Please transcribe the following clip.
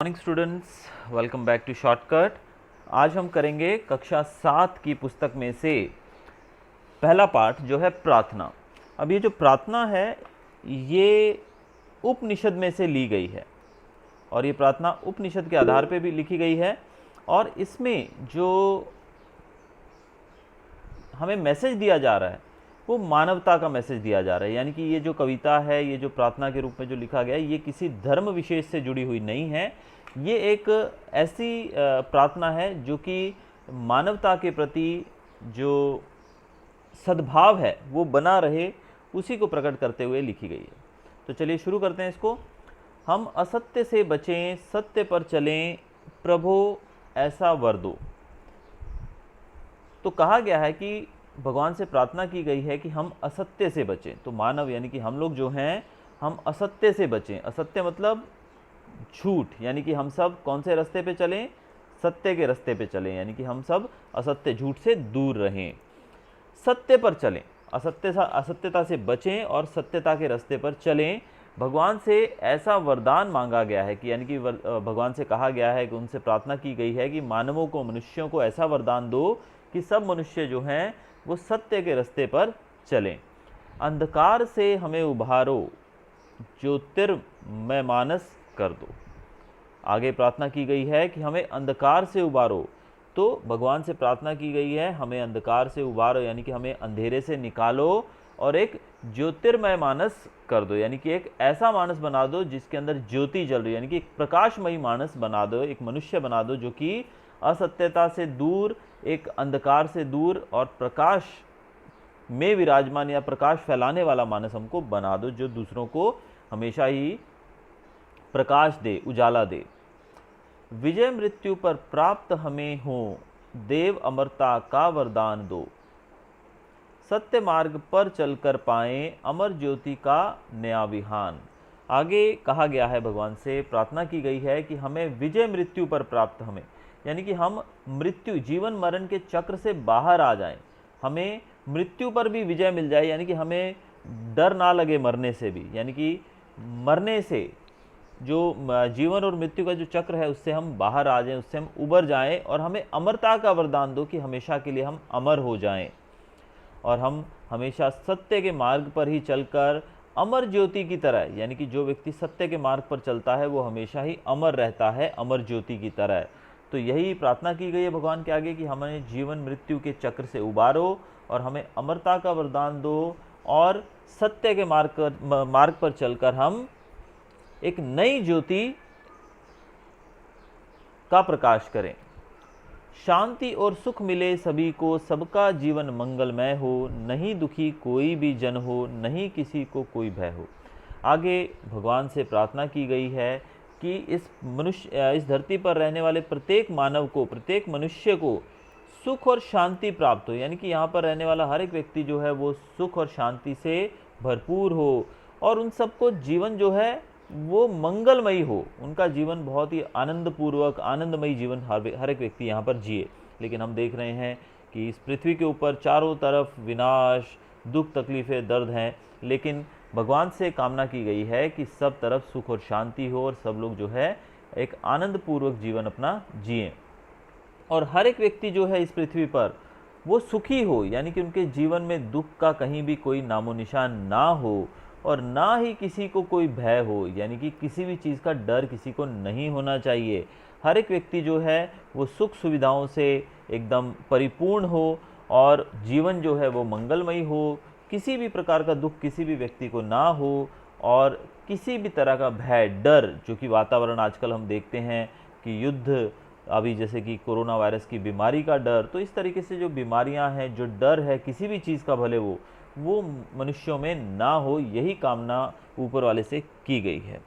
Morning students, welcome back to shortcut. आज हम करेंगे कक्षा 7 की पुस्तक में से पहला पाठ जो है प्रार्थना। अब ये जो प्रार्थना है ये उपनिषद में से ली गई है और ये प्रार्थना उपनिषद के आधार पे भी लिखी गई है और इसमें जो हमें मैसेज दिया जा रहा है वो मानवता का मैसेज दिया जा रहा है। यानी कि ये जो कविता है, ये जो प्रार्थना के रूप में जो लिखा गया है, ये किसी धर्म विशेष से जुड़ी हुई नहीं है। ये एक ऐसी प्रार्थना है जो कि मानवता के प्रति जो सद्भाव है वो बना रहे, उसी को प्रकट करते हुए लिखी गई है। तो चलिए शुरू करते हैं इसको। हम असत्य से बचें, सत्य पर चलें, प्रभो ऐसा वर दो। तो कहा गया है कि भगवान से प्रार्थना की गई है कि हम असत्य से बचें। तो मानव यानी कि हम लोग जो हैं, हम असत्य से बचें। असत्य मतलब झूठ, यानी कि हम सब कौन से रास्ते पे चलें? सत्य के रास्ते पे चलें, यानी कि हम सब असत्य झूठ से दूर रहें, सत्य पर चलें, असत्यता से बचें और सत्यता के रास्ते पर चलें। भगवान से ऐसा वरदान मांगा गया है कि यानी कि भगवान से कहा गया है कि उनसे प्रार्थना की गई है कि मानवों को, मनुष्यों को ऐसा वरदान दो कि सब मनुष्य जो हैं वो सत्य के रास्ते पर चलें। अंधकार से हमें उभारो, ज्योतिर्मय मानस कर दो। आगे प्रार्थना की गई है कि हमें अंधकार से उबारो। तो भगवान से प्रार्थना की गई है हमें अंधकार से उबारो, यानी कि हमें अंधेरे से निकालो और एक ज्योतिर्मय मानस कर दो, यानी कि एक ऐसा मानस बना दो जिसके अंदर ज्योति जल रही है, यानी कि एक प्रकाशमयी मानस बना दो, एक मनुष्य बना दो जो कि असत्यता से दूर, एक अंधकार से दूर और प्रकाश में विराजमान या प्रकाश फैलाने वाला मानस हमको बना दो, जो दूसरों को हमेशा ही प्रकाश दे, उजाला दे। विजय मृत्यु पर प्राप्त हमें हो, देव अमरता का वरदान दो। सत्य मार्ग पर चलकर पाएं, अमर ज्योति का नया विहान। आगे कहा गया है, भगवान से प्रार्थना की गई है कि हमें विजय मृत्यु पर प्राप्त हमें, यानी कि हम मृत्यु, जीवन मरण के चक्र से बाहर आ जाएं, हमें मृत्यु पर भी विजय मिल जाए, यानी कि हमें डर ना लगे मरने से भी, यानी कि मरने से जो जीवन और मृत्यु का जो चक्र है उससे हम बाहर आ जाएं, उससे हम उबर जाएं और हमें अमरता का वरदान दो कि हमेशा के लिए हम अमर हो जाएं और हम हमेशा सत्य के मार्ग पर ही चलकर अमर ज्योति की तरह, यानी कि जो व्यक्ति सत्य के मार्ग पर चलता है वो हमेशा ही अमर रहता है, अमर ज्योति की तरह। तो यही प्रार्थना की गई है भगवान के आगे कि हमें जीवन मृत्यु के चक्र से उबारो और हमें अमरता का वरदान दो और सत्य के मार्ग पर चलकर हम एक नई ज्योति का प्रकाश करें। शांति और सुख मिले सभी को, सबका जीवन मंगलमय हो, नहीं दुखी कोई भी जन हो, नहीं किसी को कोई भय हो। आगे भगवान से प्रार्थना की गई है कि इस धरती पर रहने वाले प्रत्येक मानव को, प्रत्येक मनुष्य को सुख और शांति प्राप्त हो, यानी कि यहाँ पर रहने वाला हर एक व्यक्ति जो है वो सुख और शांति से भरपूर हो और उन सबको जीवन जो है वो मंगलमयी हो, उनका जीवन बहुत ही आनंदपूर्वक, आनंदमयी जीवन हर एक व्यक्ति यहाँ पर जिए। लेकिन हम देख रहे हैं कि इस पृथ्वी के ऊपर चारों तरफ विनाश, दुख, तकलीफ़ें, दर्द हैं, लेकिन भगवान से कामना की गई है कि सब तरफ सुख और शांति हो और सब लोग जो है एक आनंदपूर्वक जीवन अपना जिएं और हर एक व्यक्ति जो है इस पृथ्वी पर वो सुखी हो, यानी कि उनके जीवन में दुख का कहीं भी कोई नामो निशान ना हो और ना ही किसी को कोई भय हो, यानी कि किसी भी चीज़ का डर किसी को नहीं होना चाहिए। हर एक व्यक्ति जो है वो सुख सुविधाओं से एकदम परिपूर्ण हो और जीवन जो है वो मंगलमयी हो, किसी भी प्रकार का दुख किसी भी व्यक्ति को ना हो और किसी भी तरह का भय, डर, जो कि वातावरण आजकल हम देखते हैं कि युद्ध, अभी जैसे कि कोरोना वायरस की बीमारी का डर, तो इस तरीके से जो बीमारियां हैं, जो डर है किसी भी चीज़ का भले वो मनुष्यों में ना हो, यही कामना ऊपर वाले से की गई है।